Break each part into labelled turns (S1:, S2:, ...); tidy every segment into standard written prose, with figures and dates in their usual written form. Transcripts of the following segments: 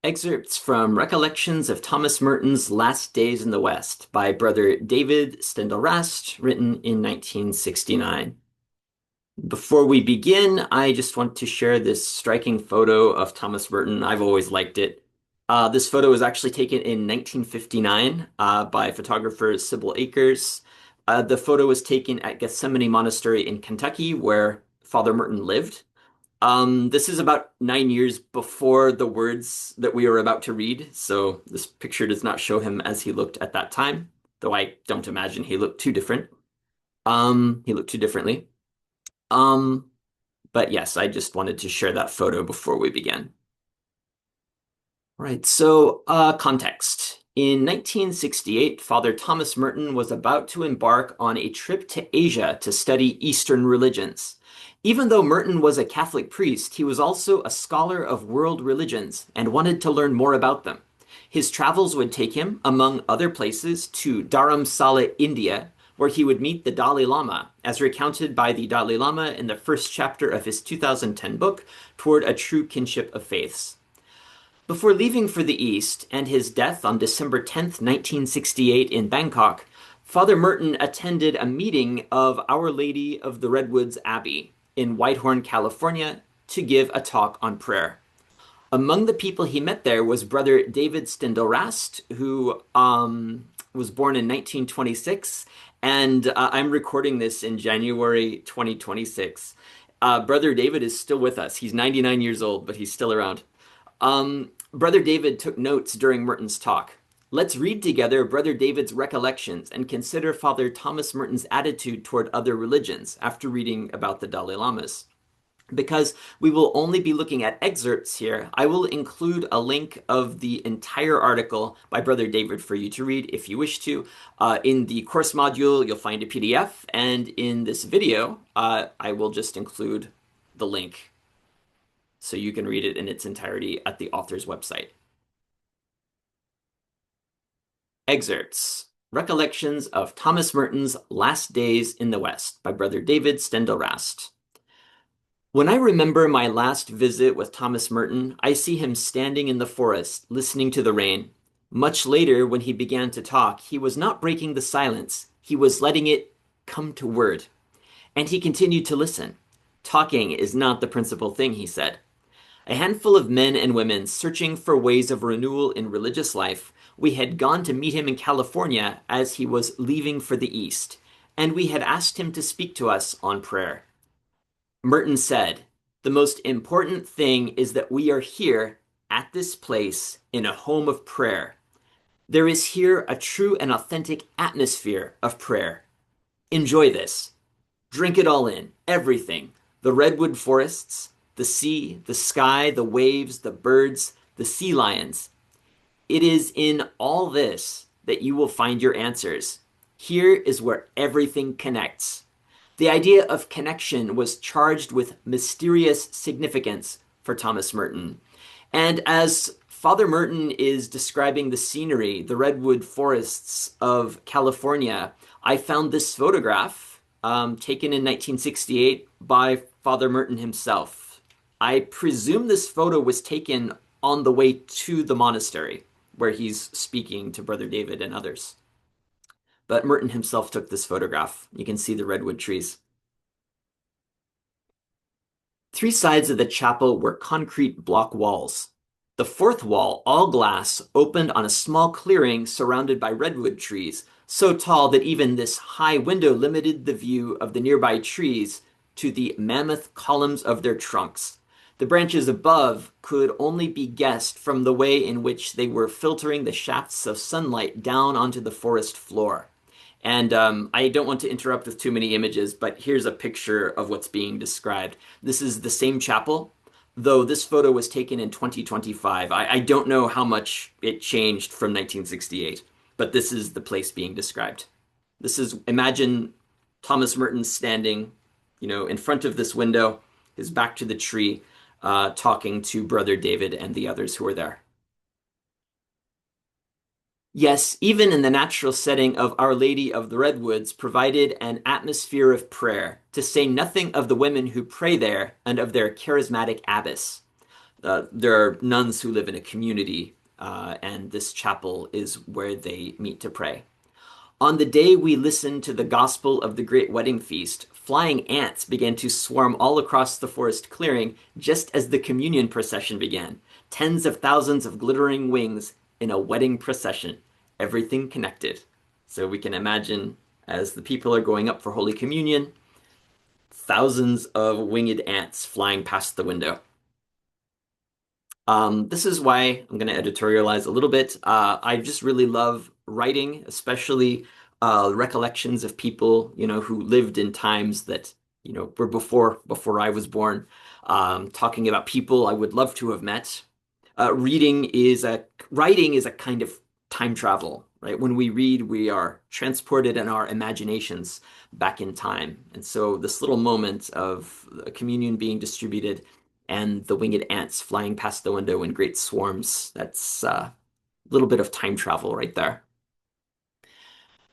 S1: Excerpts from Recollections of Thomas Merton's Last Days in the West by Brother David Steindl-Rast, written in 1969. Before we begin, I just want to share this striking photo of Thomas Merton. I've always liked it. This photo was actually taken in 1959 by photographer Sibylle Akers. The photo was taken at Gethsemane Monastery in Kentucky, where Father Merton lived. This is about 9 years before the words that we are about to read, so this picture does not show him as he looked at that time, though I don't imagine he looked too different. He looked too differently. Um, but yes, I just wanted to share that photo before we began. Right, so context. In 1968, Father Thomas Merton was about to embark on a trip to Asia to study Eastern religions. Even though Merton was a Catholic priest, he was also a scholar of world religions and wanted to learn more about them. His travels would take him, among other places, to Dharamsala, India, where he would meet the Dalai Lama, as recounted by the Dalai Lama in the first chapter of his 2010 book, Toward a True Kinship of Faiths. Before leaving for the East and his death on December 10th, 1968 in Bangkok, Father Merton attended a meeting of Our Lady of the Redwoods Abbey in Whitehorn, California, to give a talk on prayer. Among the people he met there was Brother David Steindl-Rast, who was born in 1926, and I'm recording this in January 2026. Brother David is still with us. He's 99 years old, but he's still around. Brother David took notes during Merton's talk. Let's read together Brother David's recollections and consider Father Thomas Merton's attitude toward other religions after reading about the Dalai Lamas. Because we will only be looking at excerpts here, I will include a link of the entire article by Brother David for you to read if you wish to. In the course module, you'll find a PDF, and in this video, I will just include the link so you can read it in its entirety at the author's website. Excerpts. Recollections of Thomas Merton's Last Days in the West by Brother David Steindl-Rast. When I remember my last visit with Thomas Merton, I see him standing in the forest, listening to the rain. Much later, when he began to talk, he was not breaking the silence. He was letting it come to word. And he continued to listen. Talking is not the principal thing, he said. A handful of men and women searching for ways of renewal in religious life, we had gone to meet him in California as he was leaving for the East, and we had asked him to speak to us on prayer. Merton said, "The most important thing is that we are here at this place in a home of prayer. There is here a true and authentic atmosphere of prayer. Enjoy this. Drink it all in, everything, the redwood forests, the sea, the sky, the waves, the birds, the sea lions. It is in all this that you will find your answers. Here is where everything connects." The idea of connection was charged with mysterious significance for Thomas Merton. And as Father Merton is describing the scenery, the redwood forests of California, I found this photograph taken in 1968 by Father Merton himself. I presume this photo was taken on the way to the monastery, where he's speaking to Brother David and others. But Merton himself took this photograph. You can see the redwood trees. Three sides of the chapel were concrete block walls. The fourth wall, all glass, opened on a small clearing surrounded by redwood trees, so tall that even this high window limited the view of the nearby trees to the mammoth columns of their trunks. The branches above could only be guessed from the way in which they were filtering the shafts of sunlight down onto the forest floor. And I don't want to interrupt with too many images, but here's a picture of what's being described. This is the same chapel, though this photo was taken in 2025. I don't know how much it changed from 1968, but this is the place being described. Imagine Thomas Merton standing, in front of this window, his back to the tree, talking to Brother David and the others who are there. Yes, even in the natural setting of Our Lady of the Redwoods provided an atmosphere of prayer, to say nothing of the women who pray there and of their charismatic abbess. There are nuns who live in a community, and this chapel is where they meet to pray. On the day we listened to the gospel of the great wedding feast, flying ants began to swarm all across the forest clearing just as the communion procession began. Tens of thousands of glittering wings in a wedding procession, everything connected. So we can imagine as the people are going up for Holy Communion, thousands of winged ants flying past the window. This is why I'm going to editorialize a little bit. I just really love writing, especially recollections of people, who lived in times that, were before I was born. Talking about people I would love to have met. Writing is a kind of time travel, right? When we read, we are transported in our imaginations back in time. And so this little moment of communion being distributed and the winged ants flying past the window in great swarms, that's a little bit of time travel right there.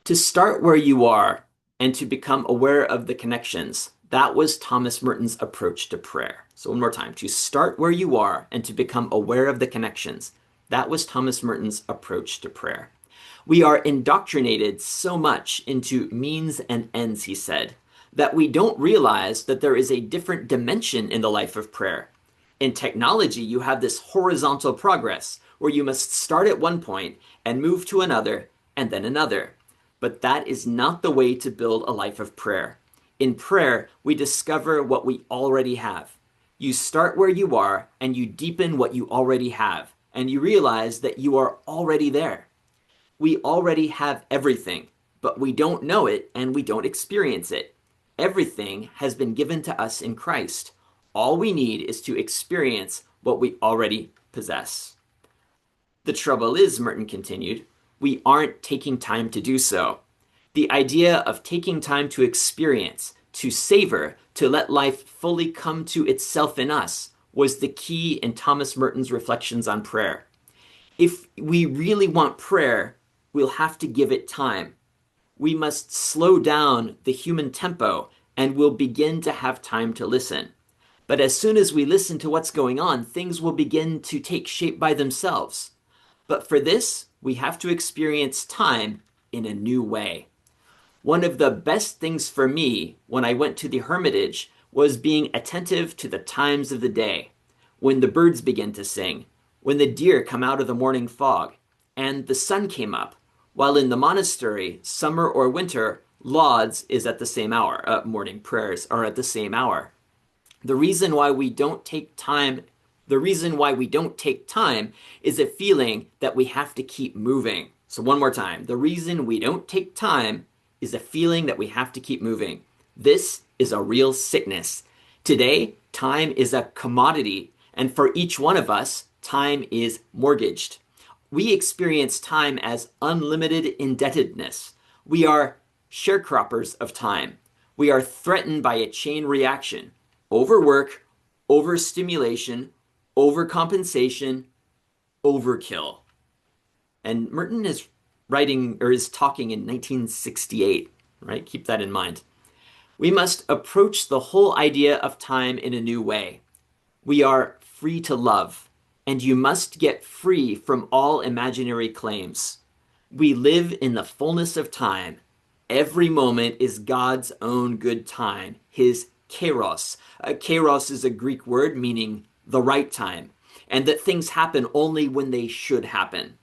S1: To start where you are and to become aware of the connections, that was Thomas Merton's approach to prayer. So one more time, to start where you are and to become aware of the connections, that was Thomas Merton's approach to prayer. We are indoctrinated so much into means and ends, he said, that we don't realize that there is a different dimension in the life of prayer. In technology, you have this horizontal progress where you must start at one point and move to another and then another. But that is not the way to build a life of prayer. In prayer, we discover what we already have. You start where you are and you deepen what you already have, and you realize that you are already there. We already have everything, but we don't know it and we don't experience it. Everything has been given to us in Christ. All we need is to experience what we already possess. The trouble is, Merton continued, we aren't taking time to do so. The idea of taking time to experience, to savor, to let life fully come to itself in us was the key in Thomas Merton's reflections on prayer. If we really want prayer, we'll have to give it time. We must slow down the human tempo and we'll begin to have time to listen. But as soon as we listen to what's going on, things will begin to take shape by themselves. But for this, we have to experience time in a new way. One of the best things for me when I went to the hermitage was being attentive to the times of the day, when the birds begin to sing, when the deer come out of the morning fog, and the sun came up, while in the monastery, summer or winter, lauds is at the same hour, morning prayers are at the same hour. The reason why we don't take time is a feeling that we have to keep moving. So one more time. The reason we don't take time is a feeling that we have to keep moving. This is a real sickness. Today, time is a commodity, and for each one of us, time is mortgaged. We experience time as unlimited indebtedness. We are sharecroppers of time. We are threatened by a chain reaction. Overwork, overstimulation, overcompensation, overkill. And Merton is talking in 1968, right? Keep that in mind. We must approach the whole idea of time in a new way. We are free to love, and you must get free from all imaginary claims. We live in the fullness of time. Every moment is God's own good time, his kairos. Kairos is a Greek word meaning the right time, and that things happen only when they should happen.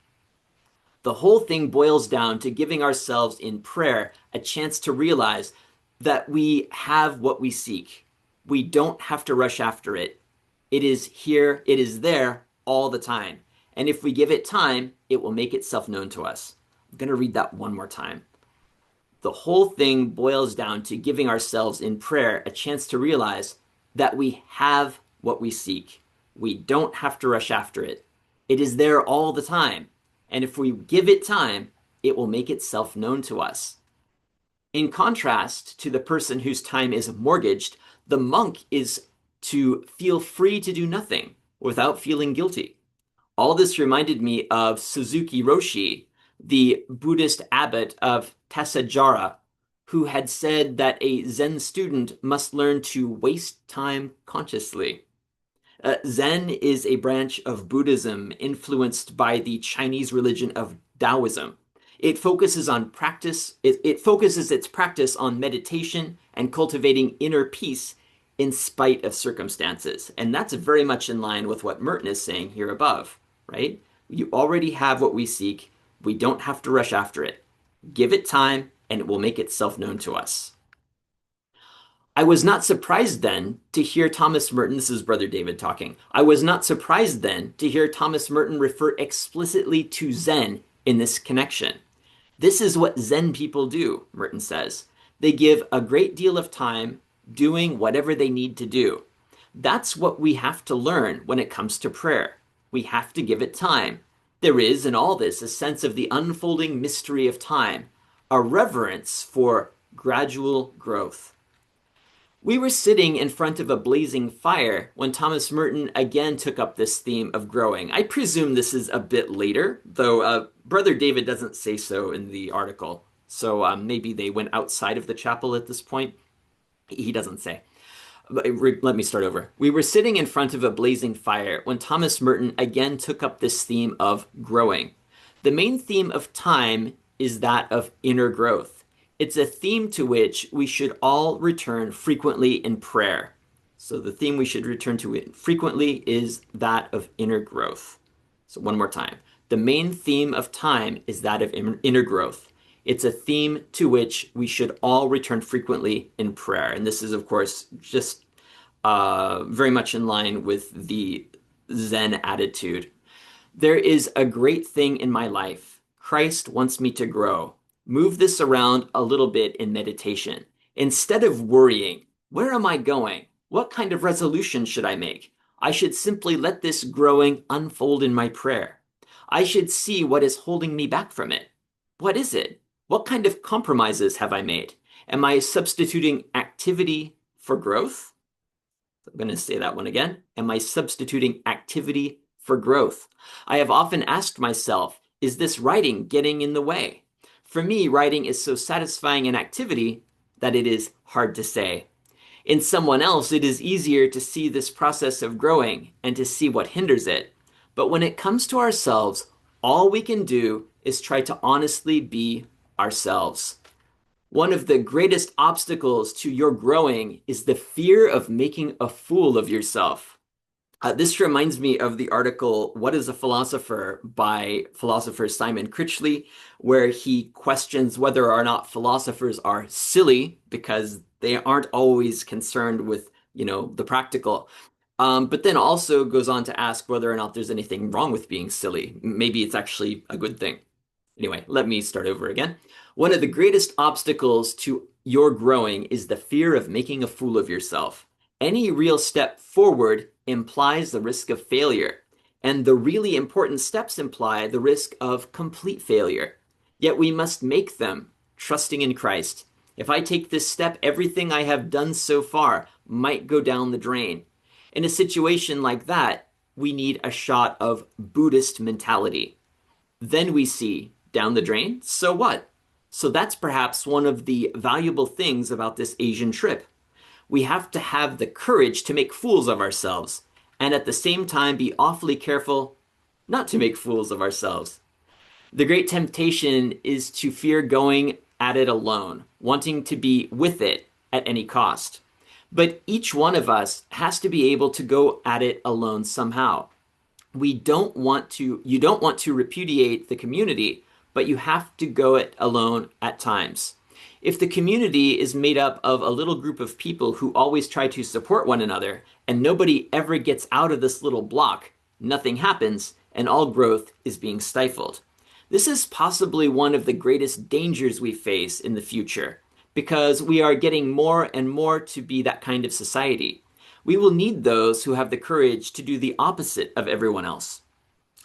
S1: The whole thing boils down to giving ourselves in prayer a chance to realize that we have what we seek. We don't have to rush after it. It is here, it is there all the time. And if we give it time, it will make itself known to us. I'm going to read that one more time. The whole thing boils down to giving ourselves in prayer a chance to realize that we have what we seek. We don't have to rush after it. It is there all the time. And if we give it time, it will make itself known to us. In contrast to the person whose time is mortgaged, the monk is to feel free to do nothing without feeling guilty. All this reminded me of Suzuki Roshi, the Buddhist abbot of Tasajara, who had said that a Zen student must learn to waste time consciously. Zen is a branch of Buddhism influenced by the Chinese religion of Taoism. It focuses on practice, it focuses its practice on meditation and cultivating inner peace in spite of circumstances. And that's very much in line with what Merton is saying here above, right? You already have what we seek. We don't have to rush after it. Give it time, and it will make itself known to us. I was not surprised then to hear Thomas Merton, this is Brother David talking. I was not surprised then to hear Thomas Merton refer explicitly to Zen in this connection. This is what Zen people do, Merton says. They give a great deal of time doing whatever they need to do. That's what we have to learn when it comes to prayer. We have to give it time. There is in all this a sense of the unfolding mystery of time, a reverence for gradual growth. We were sitting in front of a blazing fire when Thomas Merton again took up this theme of growing. I presume this is a bit later, though Brother David doesn't say so in the article. So maybe they went outside of the chapel at this point. He doesn't say. Let me start over. We were sitting in front of a blazing fire when Thomas Merton again took up this theme of growing. The main theme of time is that of inner growth. It's a theme to which we should all return frequently in prayer. So the theme we should return to frequently is that of inner growth. So one more time. The main theme of time is that of inner growth. It's a theme to which we should all return frequently in prayer. And this is, of course, just very much in line with the Zen attitude. There is a great thing in my life. Christ wants me to grow. Move this around a little bit in meditation. Instead of worrying, where am I going? What kind of resolution should I make? I should simply let this growing unfold in my prayer. I should see what is holding me back from it. What is it? What kind of compromises have I made? Am I substituting activity for growth? I'm going to say that one again. Am I substituting activity for growth? I have often asked myself, is this writing getting in the way? For me, writing is so satisfying an activity that it is hard to say. In someone else, it is easier to see this process of growing and to see what hinders it. But when it comes to ourselves, all we can do is try to honestly be ourselves. One of the greatest obstacles to your growing is the fear of making a fool of yourself. This reminds me of the article, What is a Philosopher? By philosopher Simon Critchley, where he questions whether or not philosophers are silly because they aren't always concerned with, the practical. But then also goes on to ask whether or not there's anything wrong with being silly. Maybe it's actually a good thing. Anyway, let me start over again. One of the greatest obstacles to your growing is the fear of making a fool of yourself. Any real step forward implies the risk of failure, and the really important steps imply the risk of complete failure. Yet we must make them, trusting in Christ. If I take this step, everything I have done so far might go down the drain. In a situation like that, we need a shot of Buddhist mentality. Then we see, down the drain, so what? So that's perhaps one of the valuable things about this Asian trip. We have to have the courage to make fools of ourselves, and at the same time be awfully careful not to make fools of ourselves. The great temptation is to fear going at it alone, wanting to be with it at any cost. But each one of us has to be able to go at it alone somehow. You don't want to repudiate the community, but you have to go it alone at times. If the community is made up of a little group of people who always try to support one another, and nobody ever gets out of this little block, nothing happens, and all growth is being stifled. This is possibly one of the greatest dangers we face in the future, because we are getting more and more to be that kind of society. We will need those who have the courage to do the opposite of everyone else.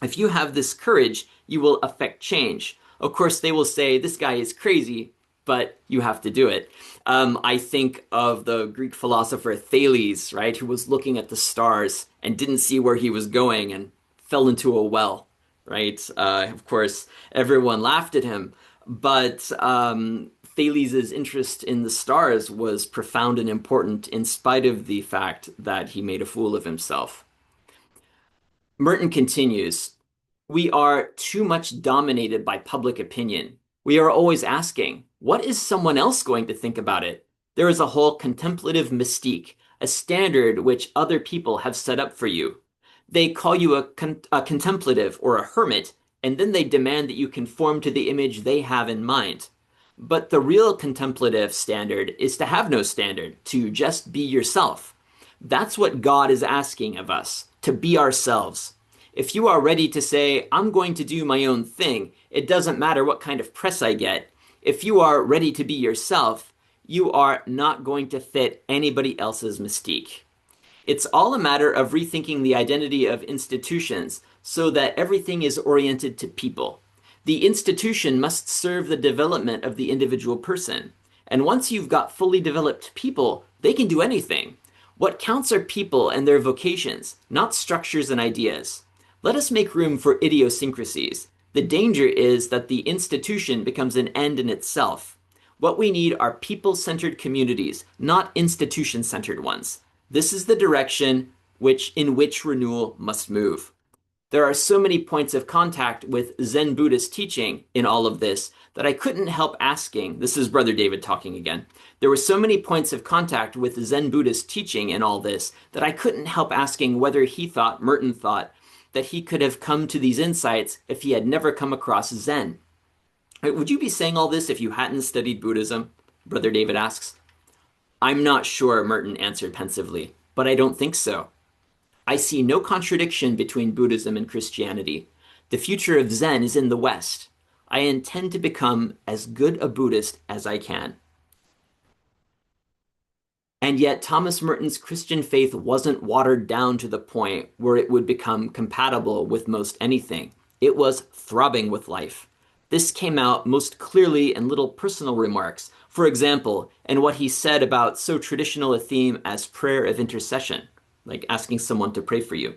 S1: If you have this courage, you will affect change. Of course, they will say, this guy is crazy, but you have to do it. I think of the Greek philosopher Thales, right, who was looking at the stars and didn't see where he was going and fell into a well, right? Of course, everyone laughed at him, but Thales' interest in the stars was profound and important in spite of the fact that he made a fool of himself. Merton continues, we are too much dominated by public opinion. We are always asking, what is someone else going to think about it? There is a whole contemplative mystique, a standard which other people have set up for you. They call you a contemplative or a hermit, and then they demand that you conform to the image they have in mind. But the real contemplative standard is to have no standard, to just be yourself. That's what God is asking of us, to be ourselves. If you are ready to say, I'm going to do my own thing, it doesn't matter what kind of press I get. If you are ready to be yourself, you are not going to fit anybody else's mystique. It's all a matter of rethinking the identity of institutions so that everything is oriented to people. The institution must serve the development of the individual person. And once you've got fully developed people, they can do anything. What counts are people and their vocations, not structures and ideas. Let us make room for idiosyncrasies. The danger is that the institution becomes an end in itself. What we need are people-centered communities, not institution-centered ones. This is the direction in which renewal must move. There are so many points of contact with Zen Buddhist teaching in all of this that I couldn't help asking, this is Brother David talking again, there were so many points of contact with Zen Buddhist teaching in all this that I couldn't help asking whether Merton thought, that he could have come to these insights if he had never come across Zen. Would you be saying all this if you hadn't studied Buddhism? Brother David asks. I'm not sure, Merton answered pensively, but I don't think so. I see no contradiction between Buddhism and Christianity. The future of Zen is in the West. I intend to become as good a Buddhist as I can. And yet Thomas Merton's Christian faith wasn't watered down to the point where it would become compatible with most anything. It was throbbing with life. This came out most clearly in little personal remarks. For example, in what he said about so traditional a theme as prayer of intercession, like asking someone to pray for you.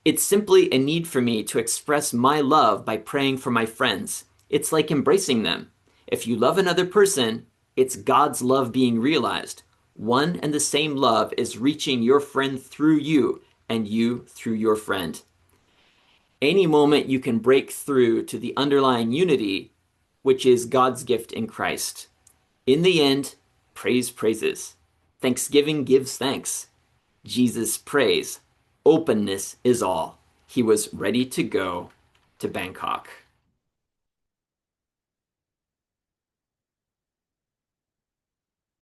S1: It's simply a need for me to express my love by praying for my friends. It's like embracing them. If you love another person, it's God's love being realized. One and the same love is reaching your friend through you and you through your friend. Any moment you can break through to the underlying unity, which is God's gift in Christ. In the end, praise praises. Thanksgiving gives thanks. Jesus prays. Openness is all. He was ready to go to Bangkok.